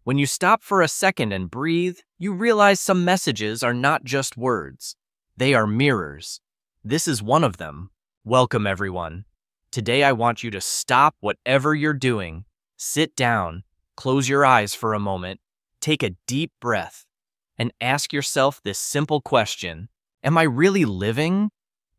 When you stop for a second and breathe, you realize some messages are not just words. They are mirrors. This is one of them. Welcome, everyone. Today I want you to stop whatever you're doing. Sit down, close your eyes for a moment, take a deep breath, and ask yourself this simple question. Am I really living?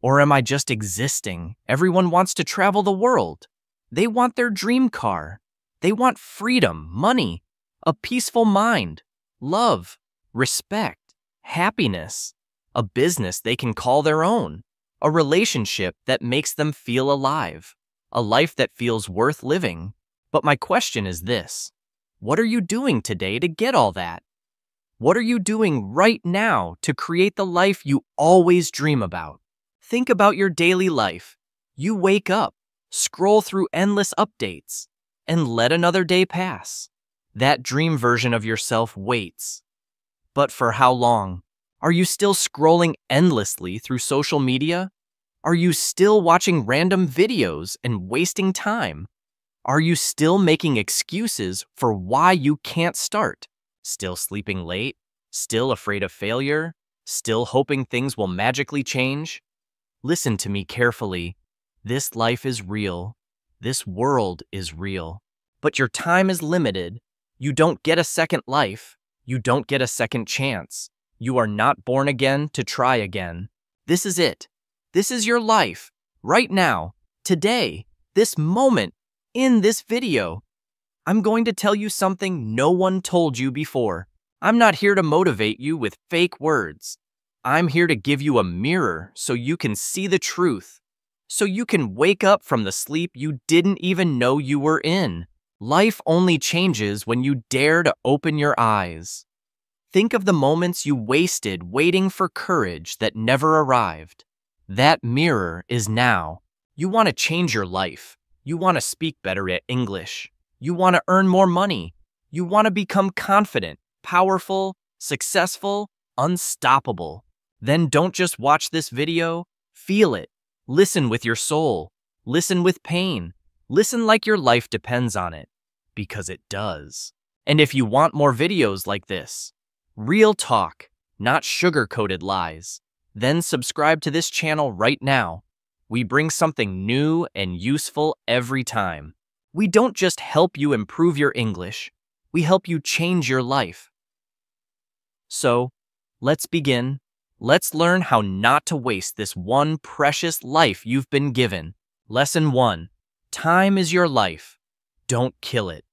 Or am I just existing? Everyone wants to travel the world. They want their dream car. They want freedom, money, a peaceful mind, love, respect, happiness, a business they can call their own, a relationship that makes them feel alive, a life that feels worth living. But my question is this: what are you doing today to get all that? What are you doing right now to create the life you always dream about? Think about your daily life. You wake up, scroll through endless updates, and let another day pass. That dream version of yourself waits. But for how long? Are you still scrolling endlessly through social media? Are you still watching random videos and wasting time? Are you still making excuses for why you can't start? Still sleeping late? Still afraid of failure? Still hoping things will magically change? Listen to me carefully. This life is real. This world is real. But your time is limited. You don't get a second life. You don't get a second chance. You are not born again to try again. This is it. This is your life. Right now. Today. This moment. In this video. I'm going to tell you something no one told you before. I'm not here to motivate you with fake words. I'm here to give you a mirror so you can see the truth. So you can wake up from the sleep you didn't even know you were in. Life only changes when you dare to open your eyes. Think of the moments you wasted waiting for courage that never arrived. That mirror is now. You want to change your life. You want to speak better at English. You want to earn more money. You want to become confident, powerful, successful, unstoppable. Then don't just watch this video. Feel it. Listen with your soul. Listen with pain. Listen like your life depends on it. Because it does. And if you want more videos like this, real talk, not sugar-coated lies, then subscribe to this channel right now. We bring something new and useful every time. We don't just help you improve your English, we help you change your life. So, let's begin. Let's learn how not to waste this one precious life you've been given. Lesson 1. Time is your life. Don't kill it.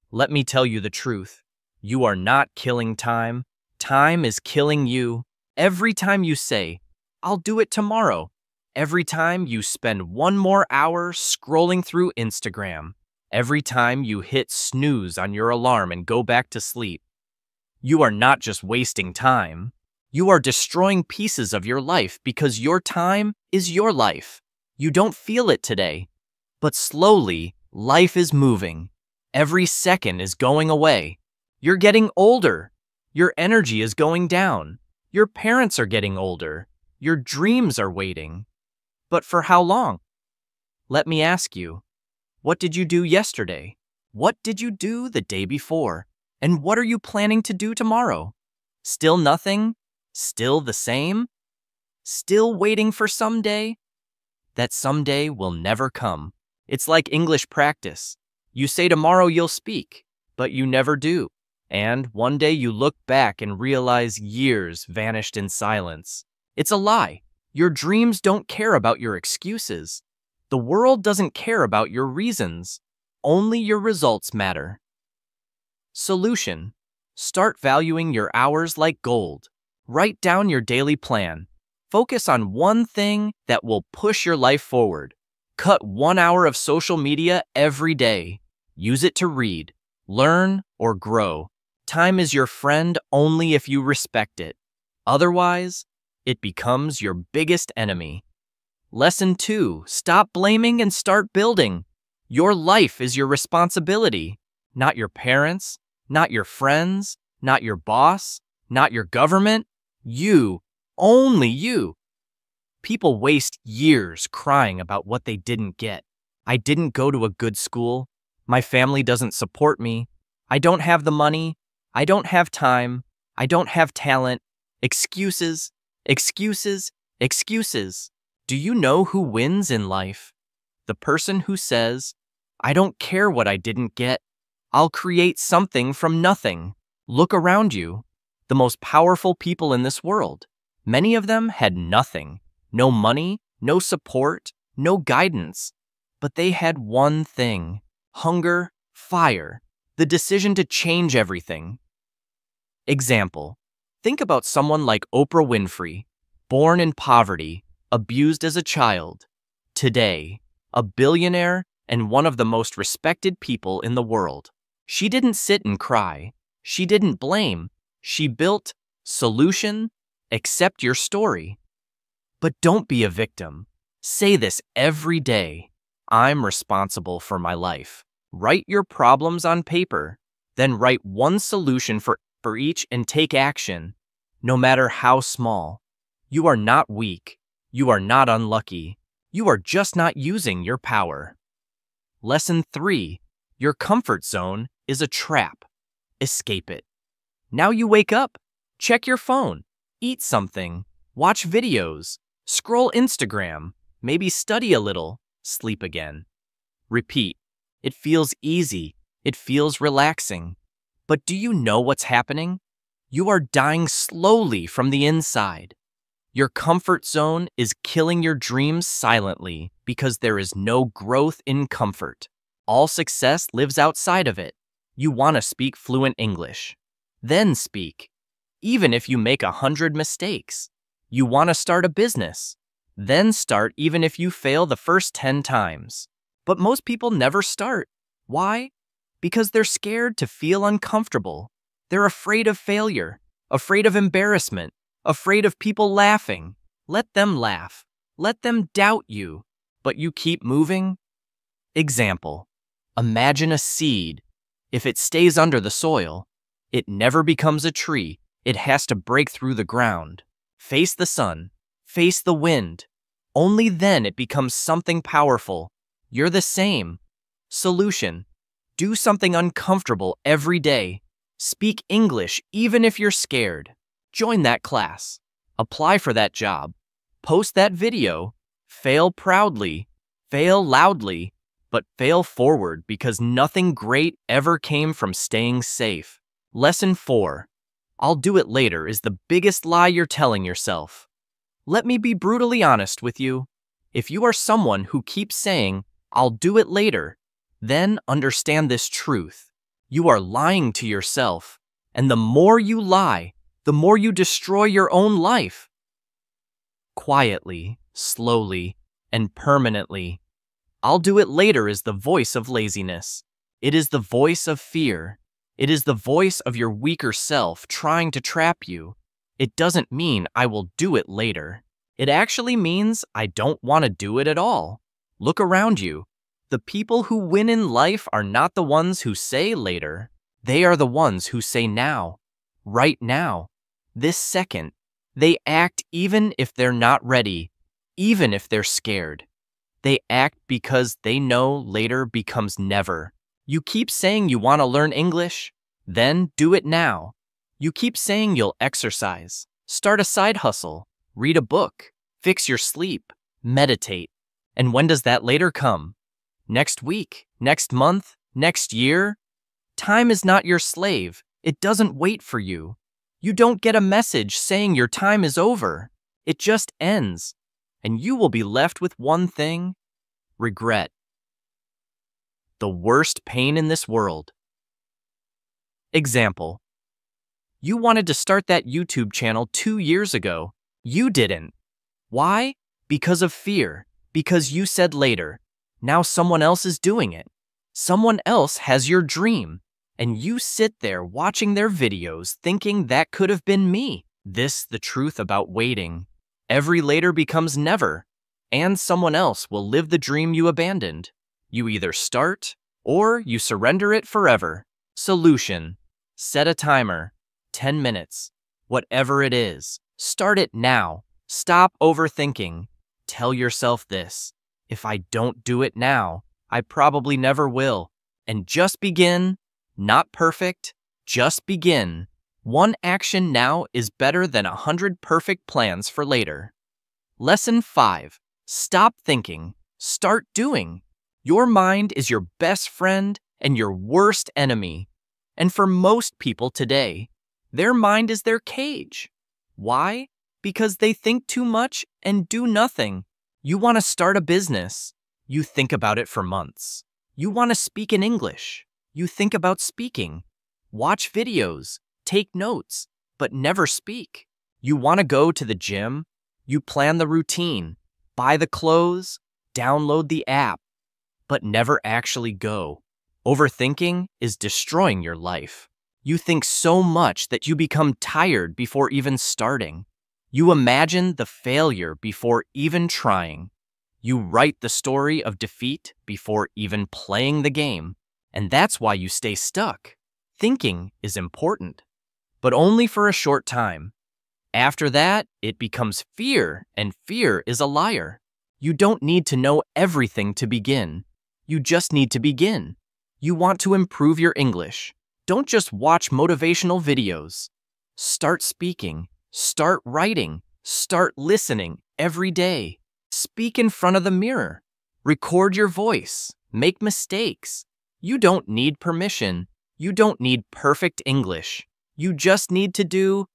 Let me tell you the truth. You are not killing time. Time is killing you. Every time you say, "I'll do it tomorrow." Every time you spend one more hour scrolling through Instagram. Every time you hit snooze on your alarm and go back to sleep. You are not just wasting time. You are destroying pieces of your life because your time is your life. You don't feel it today. But slowly, life is moving. Every second is going away. You're getting older. Your energy is going down. Your parents are getting older. Your dreams are waiting. But for how long? Let me ask you, what did you do yesterday? What did you do the day before? And what are you planning to do tomorrow? Still nothing? Still the same? Still waiting for someday? That someday will never come. It's like English practice. You say tomorrow you'll speak, but you never do. And one day you look back and realize years vanished in silence. It's a lie. Your dreams don't care about your excuses. The world doesn't care about your reasons. Only your results matter. Solution. Start valuing your hours like gold. Write down your daily plan. Focus on one thing that will push your life forward. Cut 1 hour of social media every day. Use it to read, learn, or grow. Time is your friend only if you respect it. Otherwise, it becomes your biggest enemy. Lesson 2. Stop blaming and start building. Your life is your responsibility, not your parents, not your friends, not your boss, not your government. You, only you. People waste years crying about what they didn't get. I didn't go to a good school. My family doesn't support me. I don't have the money. I don't have time. I don't have talent. Excuses, excuses, excuses. Do you know who wins in life? The person who says, I don't care what I didn't get. I'll create something from nothing. Look around you. The most powerful people in this world. Many of them had nothing. No money, no support, no guidance. But they had one thing. Hunger, fire. The decision to change everything. Example. Think about someone like Oprah Winfrey, born in poverty, abused as a child. Today, a billionaire and one of the most respected people in the world. She didn't sit and cry. She didn't blame. She built solution, accept your story. But don't be a victim. Say this every day. I'm responsible for my life. Write your problems on paper. Then write one solution for each and take action, no matter how small. You are not weak. You are not unlucky. You are just not using your power. Lesson 3. Your comfort zone is a trap. Escape it. Now you wake up, check your phone, eat something, watch videos, scroll Instagram, maybe study a little, sleep again. Repeat. It feels easy. It feels relaxing. But do you know what's happening? You are dying slowly from the inside. Your comfort zone is killing your dreams silently because there is no growth in comfort. All success lives outside of it. You want to speak fluent English. Then speak. Even if you make 100 mistakes. You want to start a business. Then start even if you fail the first 10 times. But most people never start. Why? Because they're scared to feel uncomfortable. They're afraid of failure, afraid of embarrassment, afraid of people laughing. Let them laugh. Let them doubt you. But you keep moving. Example. Imagine a seed. If it stays under the soil, it never becomes a tree. It has to break through the ground. Face the sun. Face the wind. Only then it becomes something powerful. You're the same. Solution. Do something uncomfortable every day. Speak English even if you're scared. Join that class. Apply for that job. Post that video. Fail proudly. Fail loudly. But fail forward because nothing great ever came from staying safe. Lesson 4. I'll do it later is the biggest lie you're telling yourself. Let me be brutally honest with you. If you are someone who keeps saying, I'll do it later, then understand this truth. You are lying to yourself, and the more you lie, the more you destroy your own life. Quietly, slowly, and permanently. I'll do it later is the voice of laziness. It is the voice of fear. It is the voice of your weaker self trying to trap you. It doesn't mean I will do it later. It actually means I don't want to do it at all. Look around you. The people who win in life are not the ones who say later. They are the ones who say now. Right now. This second. They act even if they're not ready. Even if they're scared. They act because they know later becomes never. You keep saying you want to learn English, then do it now. You keep saying you'll exercise, start a side hustle, read a book, fix your sleep, meditate. And when does that later come? Next week, next month, next year? Time is not your slave. It doesn't wait for you. You don't get a message saying your time is over. It just ends. And you will be left with one thing: regret. The worst pain in this world. Example. You wanted to start that YouTube channel 2 years ago. You didn't. Why? Because of fear. Because you said later. Now someone else is doing it. Someone else has your dream. And you sit there watching their videos thinking that could have been me. This the truth about waiting. Every later becomes never. And someone else will live the dream you abandoned. You either start or you surrender it forever. Solution. Set a timer. 10 minutes. Whatever it is. Start it now. Stop overthinking. Tell yourself this. If I don't do it now, I probably never will. And just begin. Not perfect, Just begin. One action now is better than 100 perfect plans for later. Lesson 5. Stop thinking. Start doing. Your mind is your best friend and your worst enemy. And for most people today, their mind is their cage. Why? Because they think too much and do nothing. You want to start a business. You think about it for months. You want to speak in English. You think about speaking. Watch videos. Take notes, but never speak. You want to go to the gym. You plan the routine. Buy the clothes. Download the app, but never actually go. Overthinking is destroying your life. You think so much that you become tired before even starting. You imagine the failure before even trying. You write the story of defeat before even playing the game. And that's why you stay stuck. Thinking is important, but only for a short time. After that, it becomes fear, and fear is a liar. You don't need to know everything to begin. You just need to begin. You want to improve your English. Don't just watch motivational videos. Start speaking. Start writing. Start listening every day. Speak in front of the mirror. Record your voice. Make mistakes. You don't need permission. You don't need perfect English. You just need to do.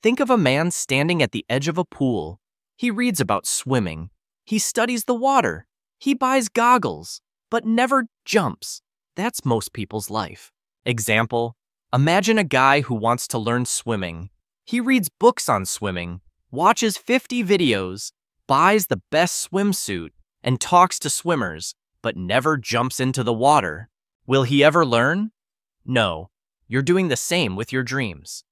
Think of a man standing at the edge of a pool. He reads about swimming. He studies the water. He buys goggles, but never jumps. That's most people's life. Example, imagine a guy who wants to learn swimming. He reads books on swimming, watches 50 videos, buys the best swimsuit, and talks to swimmers, but never jumps into the water. Will he ever learn? No. You're doing the same with your dreams.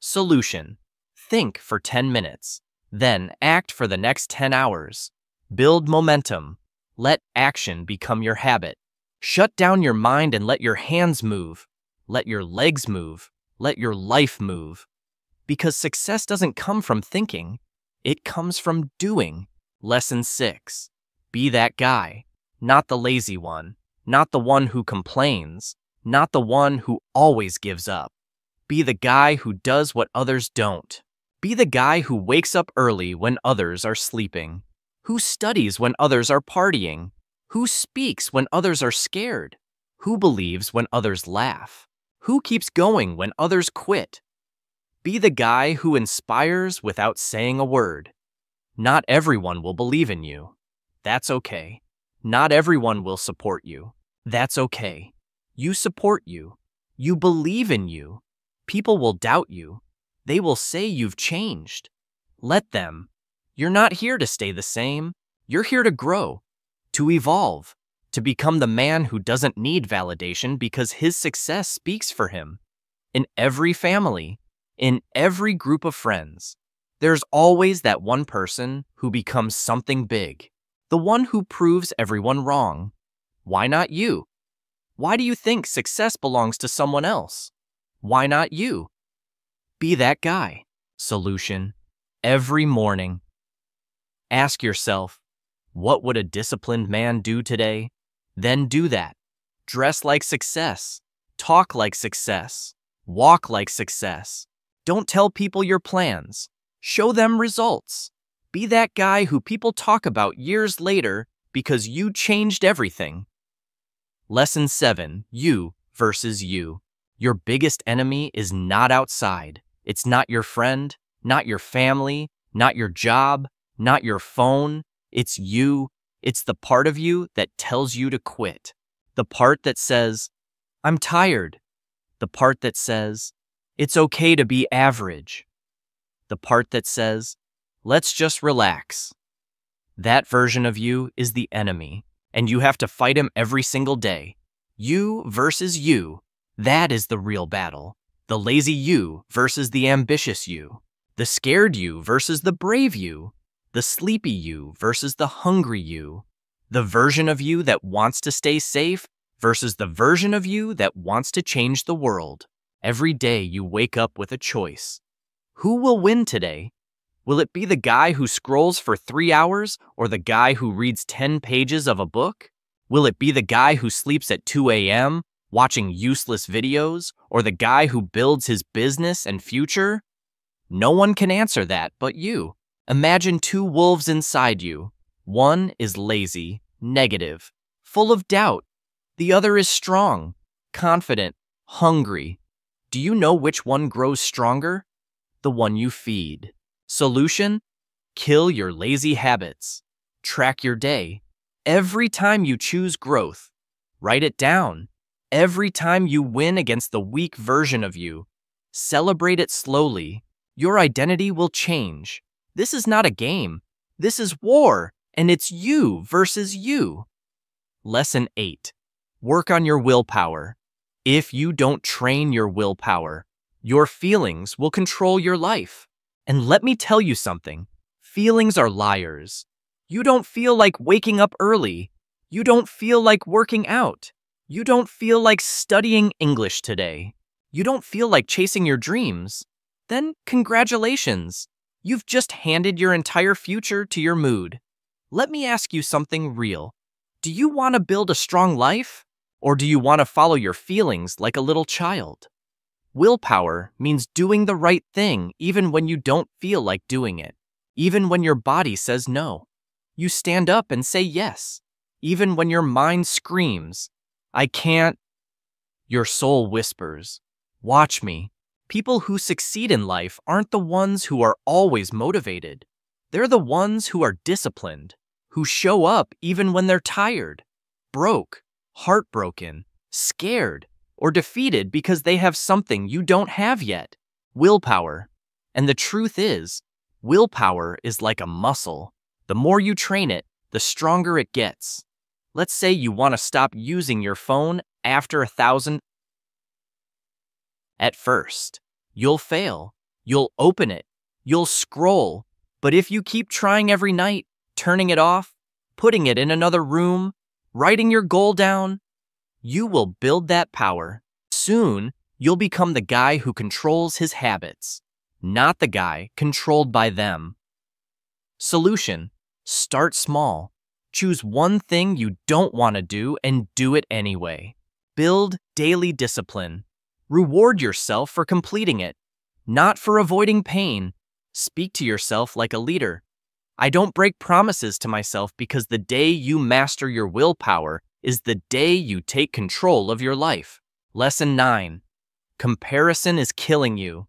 Solution. Think for 10 minutes. Then act for the next 10 hours. Build momentum. Let action become your habit. Shut down your mind and let your hands move. Let your legs move. Let your life move. Because success doesn't come from thinking. It comes from doing. Lesson 6. Be that guy. Not the lazy one. Not the one who complains. Not the one who always gives up. Be the guy who does what others don't. Be the guy who wakes up early when others are sleeping. Who studies when others are partying? Who speaks when others are scared? Who believes when others laugh? Who keeps going when others quit? Be the guy who inspires without saying a word. Not everyone will believe in you. That's okay. Not everyone will support you. That's okay. You support you. You believe in you. People will doubt you. They will say you've changed. Let them. You're not here to stay the same. You're here to grow, to evolve, to become the man who doesn't need validation because his success speaks for him. In every family, in every group of friends, there's always that one person who becomes something big, the one who proves everyone wrong. Why not you? Why do you think success belongs to someone else? Why not you? Be that guy. Solution. Every morning, ask yourself, what would a disciplined man do today? Then do that. Dress like success. Talk like success. Walk like success. Don't tell people your plans. Show them results. Be that guy who people talk about years later because you changed everything. Lesson 7. You versus you. Your biggest enemy is not outside. It's not your friend, not your family, not your job, not your phone. It's you. It's the part of you that tells you to quit. The part that says, I'm tired. The part that says, it's okay to be average. The part that says, let's just relax. That version of you is the enemy, and you have to fight him every single day. You versus you. That is the real battle. The lazy you versus the ambitious you. The scared you versus the brave you. The sleepy you versus the hungry you. The version of you that wants to stay safe versus the version of you that wants to change the world. Every day you wake up with a choice. Who will win today? Will it be the guy who scrolls for 3 hours or the guy who reads 10 pages of a book? Will it be the guy who sleeps at 2 a.m. Watching useless videos, or the guy who builds his business and future? No one can answer that but you. Imagine two wolves inside you. One is lazy, negative, full of doubt. The other is strong, confident, hungry. Do you know which one grows stronger? The one you feed. Solution? Kill your lazy habits. Track your day. Every time you choose growth, write it down. Every time you win against the weak version of you, celebrate it slowly. Your identity will change. This is not a game. This is war, and it's you versus you. Lesson 8. Work on your willpower. If you don't train your willpower, your feelings will control your life. And let me tell you something. Feelings are liars. You don't feel like waking up early. You don't feel like working out. You don't feel like studying English today. You don't feel like chasing your dreams. Then congratulations. You've just handed your entire future to your mood. Let me ask you something real. Do you want to build a strong life? Or do you want to follow your feelings like a little child? Willpower means doing the right thing even when you don't feel like doing it. Even when your body says no. You stand up and say yes. Even when your mind screams, I can't. Your soul whispers, watch me. People who succeed in life aren't the ones who are always motivated. They're the ones who are disciplined, who show up even when they're tired, broke, heartbroken, scared, or defeated because they have something you don't have yet. Willpower. And the truth is, willpower is like a muscle. The more you train it, the stronger it gets. Let's say you want to stop using your phone after 1,000. At first, you'll fail. You'll open it. You'll scroll. But if you keep trying every night, turning it off, putting it in another room, writing your goal down, you will build that power. Soon, you'll become the guy who controls his habits, not the guy controlled by them. Solution: start small. Choose one thing you don't want to do and do it anyway. Build daily discipline. Reward yourself for completing it, not for avoiding pain. Speak to yourself like a leader. I don't break promises to myself because the day you master your willpower is the day you take control of your life. Lesson 9. Comparison is killing you.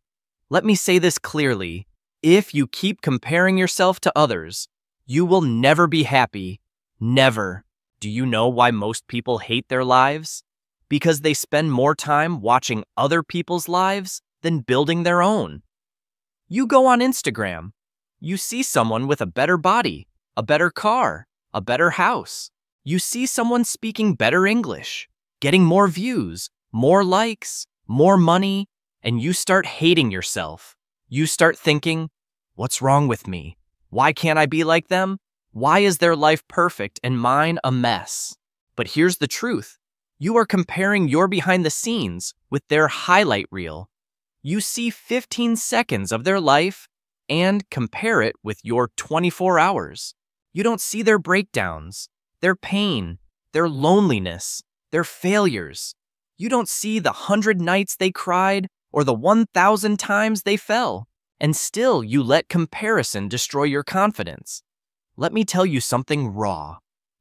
Let me say this clearly. If you keep comparing yourself to others, you will never be happy. Never. Do you know why most people hate their lives? Because they spend more time watching other people's lives than building their own. You go on Instagram. You see someone with a better body, a better car, a better house. You see someone speaking better English, getting more views, more likes, more money, and you start hating yourself. You start thinking, what's wrong with me? Why can't I be like them? Why is their life perfect and mine a mess? But here's the truth. You are comparing your behind the scenes with their highlight reel. You see 15 seconds of their life and compare it with your 24 hours. You don't see their breakdowns, their pain, their loneliness, their failures. You don't see the 100 nights they cried or the 1,000 times they fell. And still you let comparison destroy your confidence. Let me tell you something raw.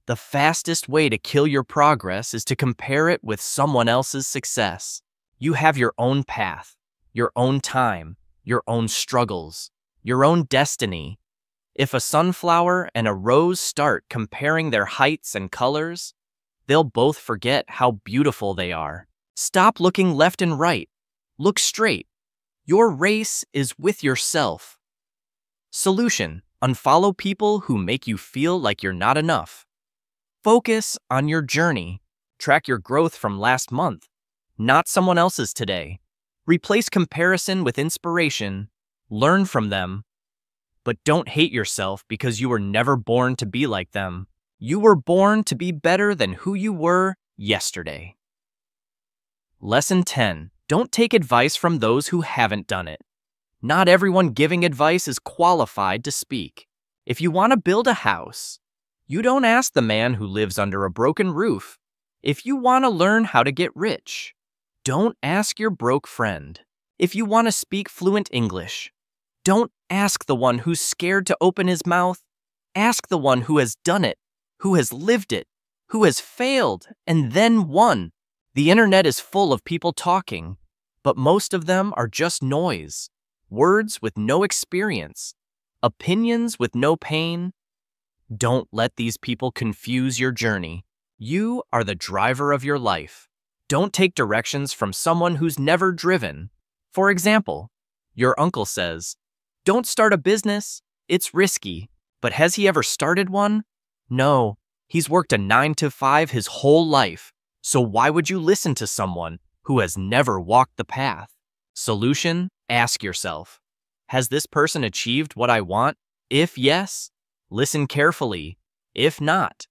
The fastest way to kill your progress is to compare it with someone else's success. You have your own path, your own time, your own struggles, your own destiny. If a sunflower and a rose start comparing their heights and colors, they'll both forget how beautiful they are. Stop looking left and right. Look straight. Your race is with yourself. Solution: unfollow people who make you feel like you're not enough. Focus on your journey. Track your growth from last month, not someone else's today. Replace comparison with inspiration. Learn from them. But don't hate yourself because you were never born to be like them. You were born to be better than who you were yesterday. Lesson 10. Don't take advice from those who haven't done it. Not everyone giving advice is qualified to speak. If you want to build a house, you don't ask the man who lives under a broken roof. If you want to learn how to get rich, don't ask your broke friend. If you want to speak fluent English, don't ask the one who's scared to open his mouth. Ask the one who has done it, who has lived it, who has failed and then won. The internet is full of people talking, but most of them are just noise, words with no experience, opinions with no pain. Don't let these people confuse your journey. You are the driver of your life. Don't take directions from someone who's never driven. For example, your uncle says, "Don't start a business, it's risky." But has he ever started one? No, he's worked a 9 to 5 his whole life. So why would you listen to someone who has never walked the path? Solution: ask yourself, has this person achieved what I want? If yes, listen carefully. If not,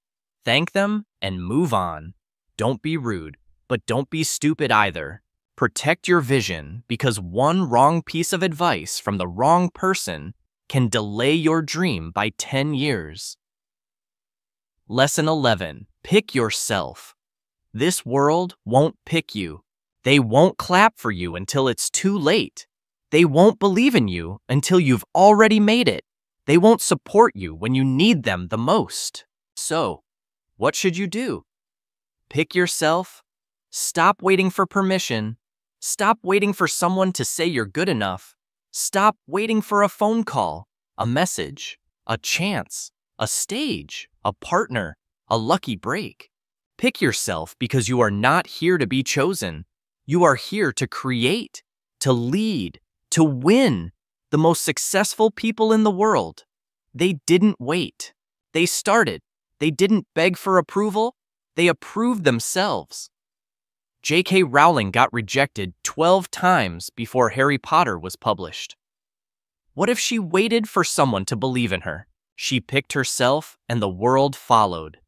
thank them and move on. Don't be rude, but don't be stupid either. Protect your vision, because one wrong piece of advice from the wrong person can delay your dream by 10 years. Lesson 11. Pick yourself. This world won't pick you. They won't clap for you until it's too late. They won't believe in you until you've already made it. They won't support you when you need them the most. So, what should you do? Pick yourself. Stop waiting for permission. Stop waiting for someone to say you're good enough. Stop waiting for a phone call, a message, a chance, a stage, a partner, a lucky break. Pick yourself, because you are not here to be chosen. You are here to create, to lead, to win. The most successful people in the world, they didn't wait. They started. They didn't beg for approval. They approved themselves. J.K. Rowling got rejected 12 times before Harry Potter was published. What if she waited for someone to believe in her? She picked herself and the world followed.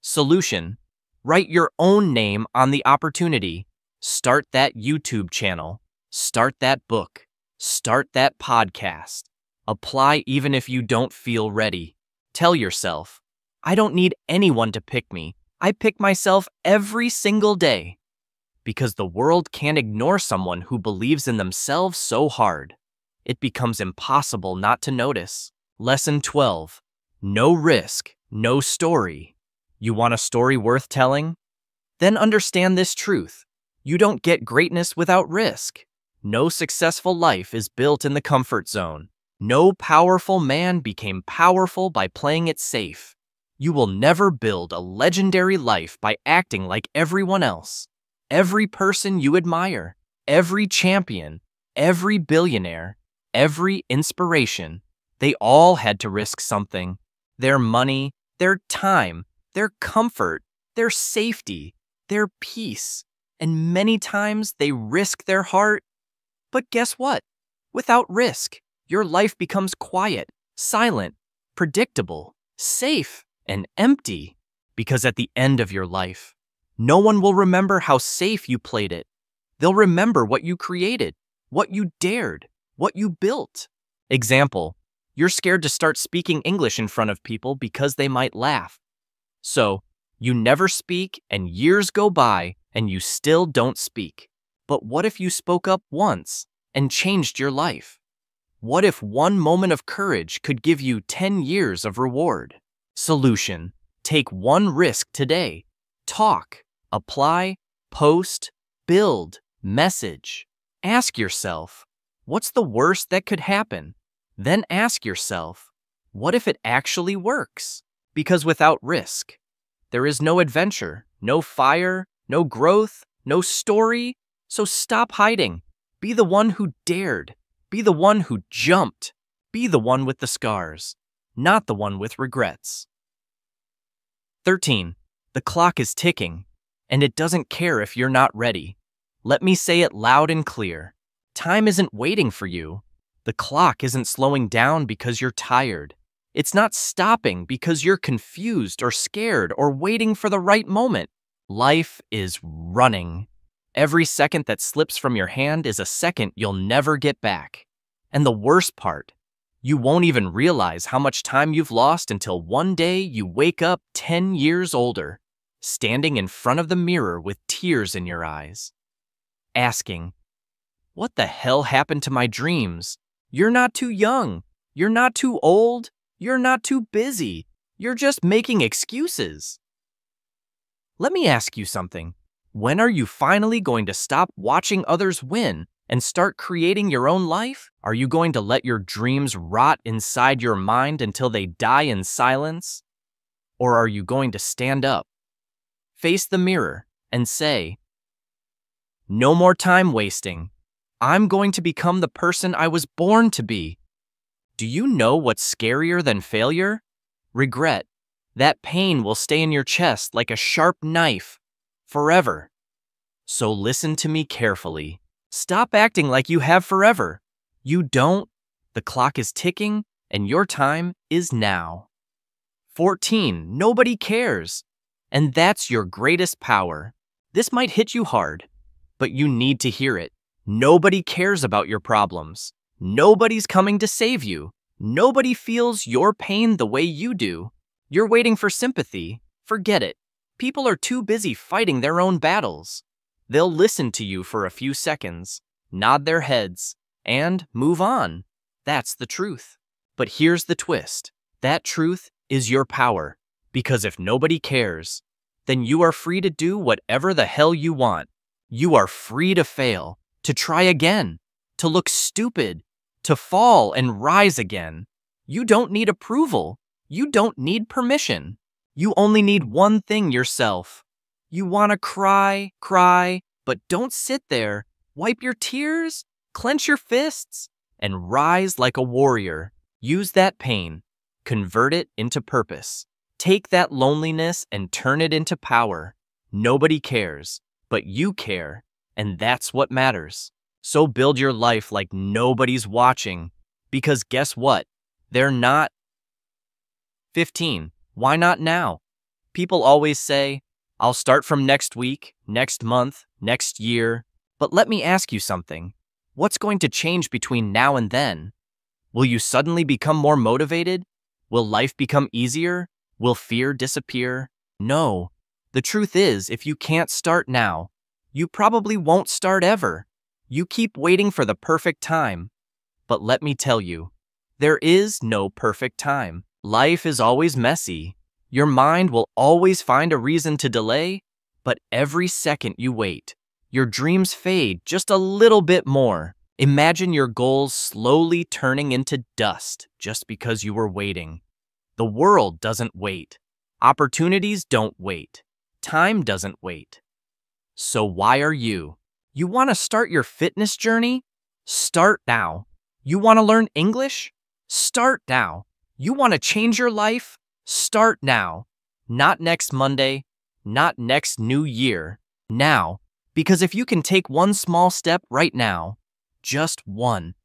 Solution: write your own name on the opportunity. Start that YouTube channel. Start that book. Start that podcast. Apply even if you don't feel ready. Tell yourself, I don't need anyone to pick me. I pick myself every single day. Because the world can't ignore someone who believes in themselves so hard. It becomes impossible not to notice. Lesson 12. No risk, no story. You want a story worth telling? Then understand this truth. You don't get greatness without risk. No successful life is built in the comfort zone. No powerful man became powerful by playing it safe. You will never build a legendary life by acting like everyone else. Every person you admire, every champion, every billionaire, every inspiration, they all had to risk something. Their money, their time, their comfort, their safety, their peace, and many times they risk their heart. But guess what? Without risk, your life becomes quiet, silent, predictable, safe, and empty. Because at the end of your life, no one will remember how safe you played it. They'll remember what you created, what you dared, what you built. Example: you're scared to start speaking English in front of people because they might laugh. So, you never speak and years go by and you still don't speak. But what if you spoke up once and changed your life? What if one moment of courage could give you 10 years of reward? Solution: take one risk today. Talk, apply, post, build, message. Ask yourself, what's the worst that could happen? Then ask yourself, what if it actually works? Because without risk, there is no adventure, no fire, no growth, no story. So stop hiding. Be the one who dared. Be the one who jumped. Be the one with the scars, not the one with regrets. 13. The clock is ticking, and it doesn't care if you're not ready. Let me say it loud and clear. Time isn't waiting for you. The clock isn't slowing down because you're tired. It's not stopping because you're confused or scared or waiting for the right moment. Life is running. Every second that slips from your hand is a second you'll never get back. And the worst part, you won't even realize how much time you've lost until one day you wake up 10 years older. standing in front of the mirror with tears in your eyes, asking, "What the hell happened to my dreams? You're not too young. You're not too old. You're not too busy. You're just making excuses." Let me ask you something. When are you finally going to stop watching others win and start creating your own life? Are you going to let your dreams rot inside your mind until they die in silence? Or are you going to stand up, face the mirror, and say, "No more time wasting. I'm going to become the person I was born to be"? Do you know what's scarier than failure? Regret. That pain will stay in your chest like a sharp knife forever. So listen to me carefully. Stop acting like you have forever. You don't. The clock is ticking, and your time is now. 14. Nobody cares. And that's your greatest power. This might hit you hard, but you need to hear it. Nobody cares about your problems. Nobody's coming to save you. Nobody feels your pain the way you do. You're waiting for sympathy. Forget it. People are too busy fighting their own battles. They'll listen to you for a few seconds, nod their heads, and move on. That's the truth. But here's the twist. That truth is your power. Because if nobody cares, then you are free to do whatever the hell you want. You are free to fail, to try again, to look stupid, to fall and rise again. You don't need approval. You don't need permission. You only need one thing yourself. You want to cry, but don't sit there. Wipe your tears, clench your fists, and rise like a warrior. Use that pain. Convert it into purpose. Take that loneliness and turn it into power. Nobody cares, but you care, and that's what matters. So build your life like nobody's watching, because guess what? They're not. 15. Why not now? People always say, "I'll start from next week, next month, next year." But let me ask you something. What's going to change between now and then? Will you suddenly become more motivated? Will life become easier? Will fear disappear? No. The truth is, if you can't start now, you probably won't start ever. You keep waiting for the perfect time. But let me tell you, there is no perfect time. Life is always messy. Your mind will always find a reason to delay, but every second you wait, your dreams fade just a little bit more. Imagine your goals slowly turning into dust just because you were waiting. The world doesn't wait. Opportunities don't wait. Time doesn't wait. So why are you? You want to start your fitness journey? Start now. You want to learn English? Start now. You want to change your life? Start now. Not next Monday, not next New Year. Now. Because if you can take one small step right now, just one,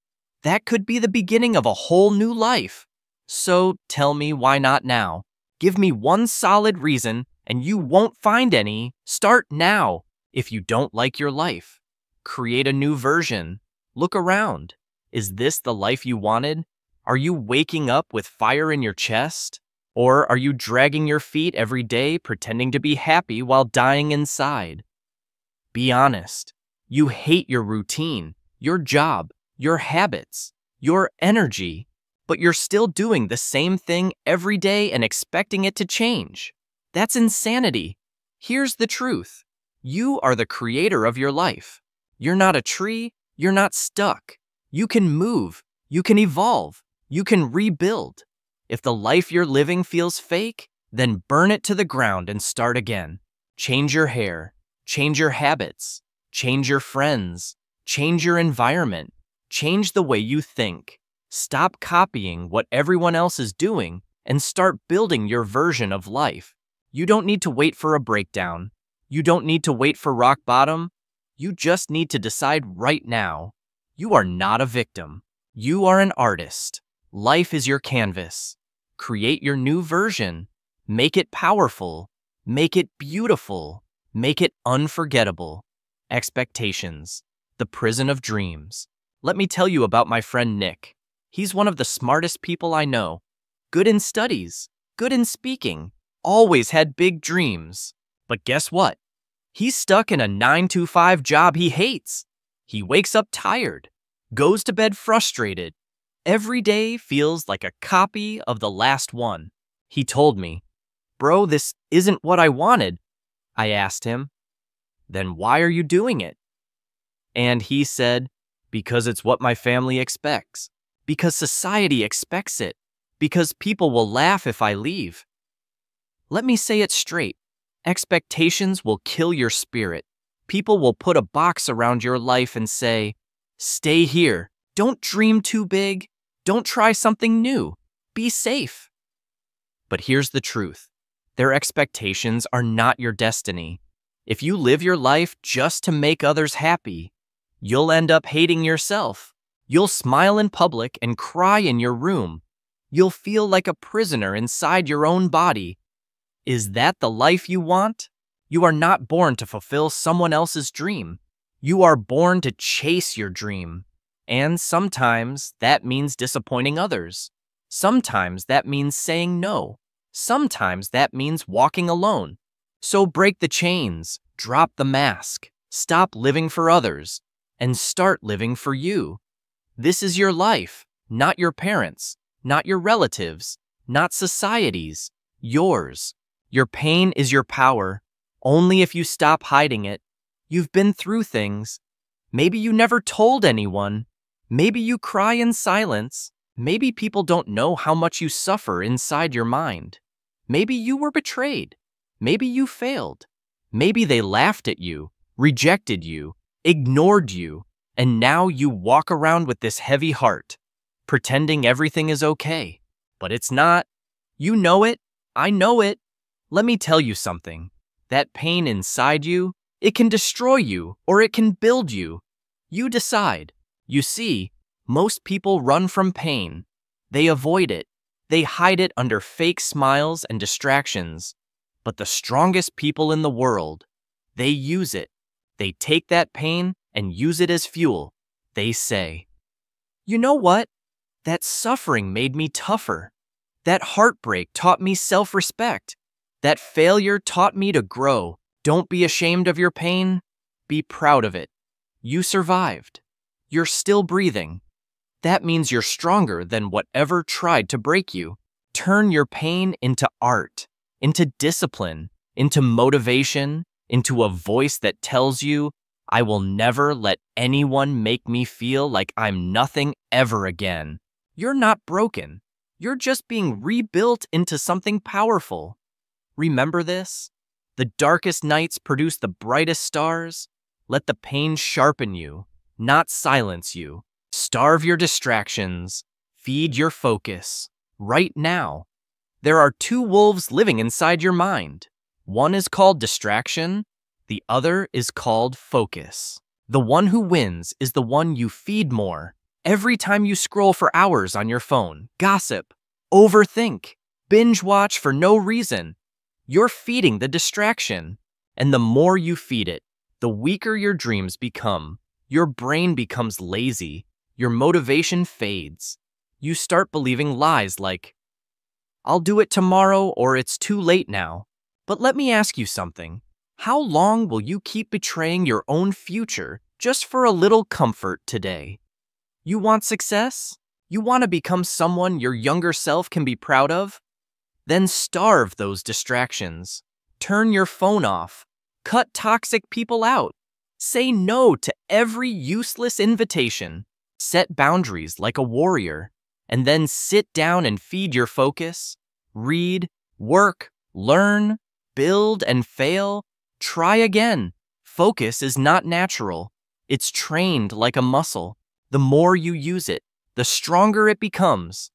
that could be the beginning of a whole new life. So tell me, why not now? Give me one solid reason, and you won't find any. Start now. If you don't like your life, create a new version. Look around. Is this the life you wanted? Are you waking up with fire in your chest? Or are you dragging your feet every day pretending to be happy while dying inside? Be honest. You hate your routine, your job, your habits, your energy, but you're still doing the same thing every day and expecting it to change. That's insanity. Here's the truth. You are the creator of your life. You're not a tree. You're not stuck. You can move. You can evolve. You can rebuild. If the life you're living feels fake, then burn it to the ground and start again. Change your hair. Change your habits. Change your friends. Change your environment. Change the way you think. Stop copying what everyone else is doing and start building your version of life. You don't need to wait for a breakdown. You don't need to wait for rock bottom. You just need to decide right now. You are not a victim. You are an artist. Life is your canvas. Create your new version. Make it powerful. Make it beautiful. Make it unforgettable. Expectations. The prison of dreams. Let me tell you about my friend Nick. He's one of the smartest people I know. Good in studies. Good in speaking. Always had big dreams. But guess what? He's stuck in a 9-to-5 job he hates. He wakes up tired, goes to bed frustrated. Every day feels like a copy of the last one. He told me, "Bro, this isn't what I wanted." I asked him, "Then why are you doing it?" And he said, "Because it's what my family expects. Because society expects it. Because people will laugh if I leave." Let me say it straight. Expectations will kill your spirit. People will put a box around your life and say, "Stay here. Don't dream too big. Don't try something new. Be safe." But here's the truth. Their expectations are not your destiny. If you live your life just to make others happy, you'll end up hating yourself. You'll smile in public and cry in your room. You'll feel like a prisoner inside your own body. Is that the life you want? You are not born to fulfill someone else's dream. You are born to chase your dream. And sometimes that means disappointing others. Sometimes that means saying no. Sometimes that means walking alone. So break the chains, drop the mask, stop living for others, and start living for you. This is your life, not your parents', not your relatives', not society's, yours. Your pain is your power, only if you stop hiding it. You've been through things. Maybe you never told anyone. Maybe you cry in silence. Maybe people don't know how much you suffer inside your mind. Maybe you were betrayed. Maybe you failed. Maybe they laughed at you, rejected you, ignored you, and now you walk around with this heavy heart, pretending everything is okay. But it's not. You know it. I know it. Let me tell you something. That pain inside you, it can destroy you or it can build you. You decide. You see, most people run from pain. They avoid it. They hide it under fake smiles and distractions. But the strongest people in the world, they use it. They take that pain and use it as fuel. They say, "You know what? That suffering made me tougher. That heartbreak taught me self-respect. That failure taught me to grow. Don't be ashamed of your pain. Be proud of it. You survived. You're still breathing. That means you're stronger than whatever tried to break you." Turn your pain into art, into discipline, into motivation, into a voice that tells you, "I will never let anyone make me feel like I'm nothing ever again." You're not broken. You're just being rebuilt into something powerful. Remember this? The darkest nights produce the brightest stars. Let the pain sharpen you, not silence you. Starve your distractions. Feed your focus. Right now. There are two wolves living inside your mind. One is called distraction. The other is called focus. The one who wins is the one you feed more. Every time you scroll for hours on your phone, gossip, overthink, binge watch for no reason, you're feeding the distraction. And the more you feed it, the weaker your dreams become. Your brain becomes lazy. Your motivation fades. You start believing lies like, "I'll do it tomorrow," or "It's too late now." But let me ask you something. How long will you keep betraying your own future just for a little comfort today? You want success? You want to become someone your younger self can be proud of? Then starve those distractions. Turn your phone off. Cut toxic people out. Say no to every useless invitation. Set boundaries like a warrior. And then sit down and feed your focus. Read, work, learn, build, and fail. Try again. Focus is not natural. It's trained like a muscle. The more you use it, the stronger it becomes.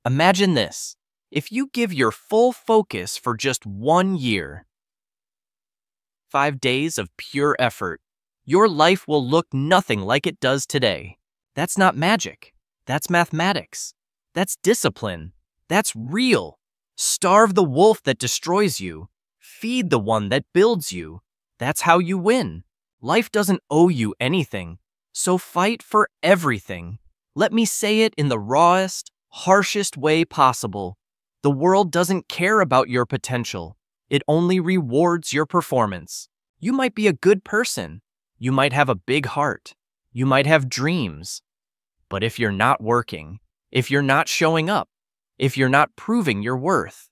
Imagine this. If you give your full focus for just 1 year, 5 days of pure effort, your life will look nothing like it does today. That's not magic. That's mathematics. That's discipline. That's real. Starve the wolf that destroys you. Feed the one that builds you. That's how you win. Life doesn't owe you anything, so fight for everything. Let me say it in the rawest, harshest way possible. The world doesn't care about your potential. It only rewards your performance. You might be a good person. You might have a big heart. You might have dreams. But if you're not working, if you're not showing up, if you're not proving your worth,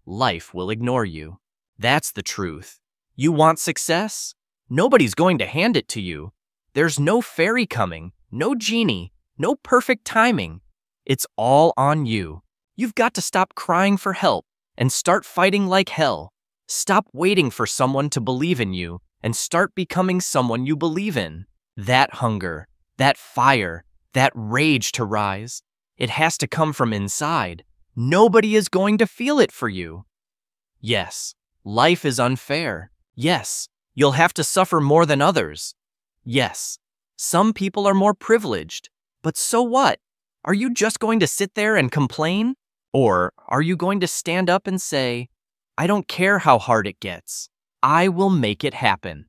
life will ignore you. That's the truth. You want success? Nobody's going to hand it to you. There's no fairy coming, no genie, no perfect timing. It's all on you. You've got to stop crying for help and start fighting like hell. Stop waiting for someone to believe in you and start becoming someone you believe in. That hunger, that fire, that rage to rise, it has to come from inside. Nobody is going to feel it for you. Yes, life is unfair. Yes, you'll have to suffer more than others. Yes, some people are more privileged. But so what? Are you just going to sit there and complain? Or are you going to stand up and say, I don't care how hard it gets. I will make it happen.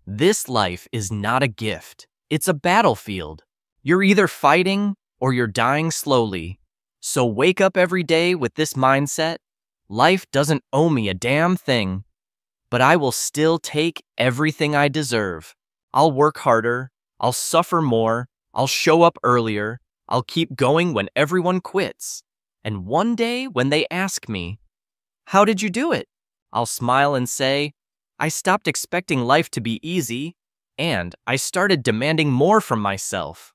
This life is not a gift. It's a battlefield. You're either fighting or you're dying slowly. So wake up every day with this mindset. Life doesn't owe me a damn thing, but I will still take everything I deserve. I'll work harder. I'll suffer more. I'll show up earlier. I'll keep going when everyone quits. And one day when they ask me, how did you do it? I'll smile and say, I stopped expecting life to be easy, and I started demanding more from myself.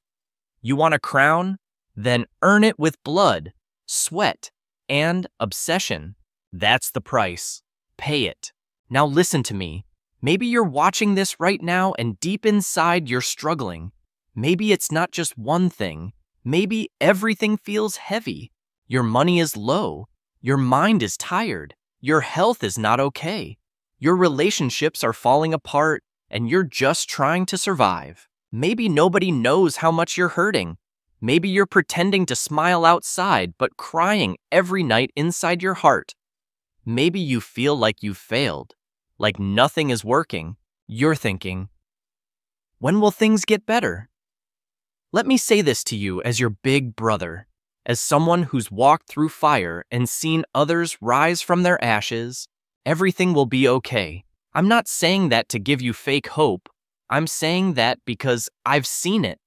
You want a crown? Then earn it with blood, sweat, and obsession. That's the price. Pay it. Now listen to me. Maybe you're watching this right now and deep inside you're struggling. Maybe it's not just one thing. Maybe everything feels heavy. Your money is low. Your mind is tired. Your health is not okay. Your relationships are falling apart, and you're just trying to survive. Maybe nobody knows how much you're hurting. Maybe you're pretending to smile outside, but crying every night inside your heart. Maybe you feel like you've failed, like nothing is working. You're thinking, when will things get better? Let me say this to you as your big brother, as someone who's walked through fire and seen others rise from their ashes. Everything will be okay. I'm not saying that to give you fake hope. I'm saying that because I've seen it.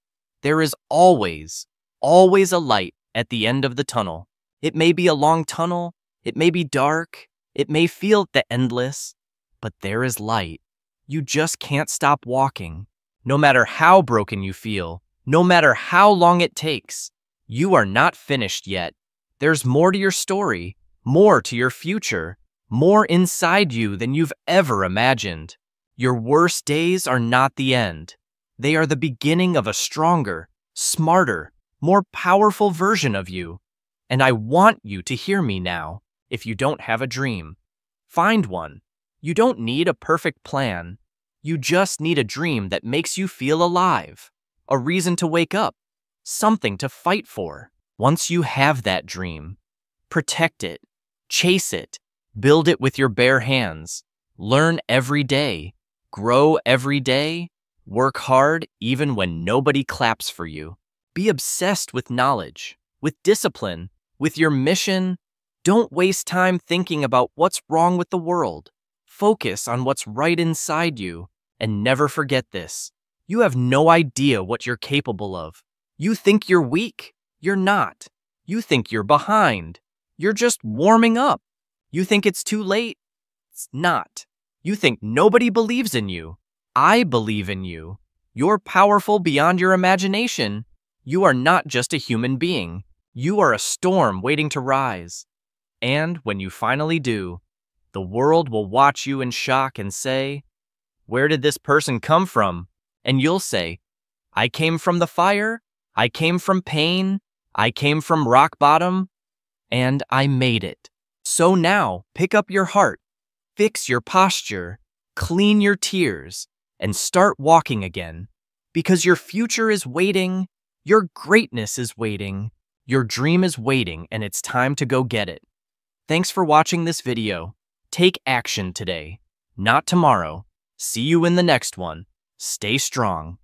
There is always a light at the end of the tunnel. It may be a long tunnel, it may be dark, it may feel endless, but there is light. You just can't stop walking. No matter how broken you feel, no matter how long it takes, you are not finished yet. There's more to your story, more to your future, more inside you than you've ever imagined. Your worst days are not the end. They are the beginning of a stronger, smarter, more powerful version of you. And I want you to hear me now. If you don't have a dream, find one. You don't need a perfect plan. You just need a dream that makes you feel alive, a reason to wake up, something to fight for. Once you have that dream, protect it, chase it, build it with your bare hands, learn every day, grow every day, work hard even when nobody claps for you. Be obsessed with knowledge, with discipline, with your mission. Don't waste time thinking about what's wrong with the world. Focus on what's right inside you, and never forget this. You have no idea what you're capable of. You think you're weak. You're not. You think you're behind. You're just warming up. You think it's too late. It's not. You think nobody believes in you. I believe in you. You're powerful beyond your imagination. You are not just a human being. You are a storm waiting to rise. And when you finally do, the world will watch you in shock and say, where did this person come from? And you'll say, I came from the fire, I came from pain, I came from rock bottom, and I made it. So now, pick up your heart, fix your posture, clean your tears, and start walking again. Because your future is waiting, your greatness is waiting, your dream is waiting, and it's time to go get it. Thanks for watching this video. Take action today, not tomorrow. See you in the next one. Stay strong.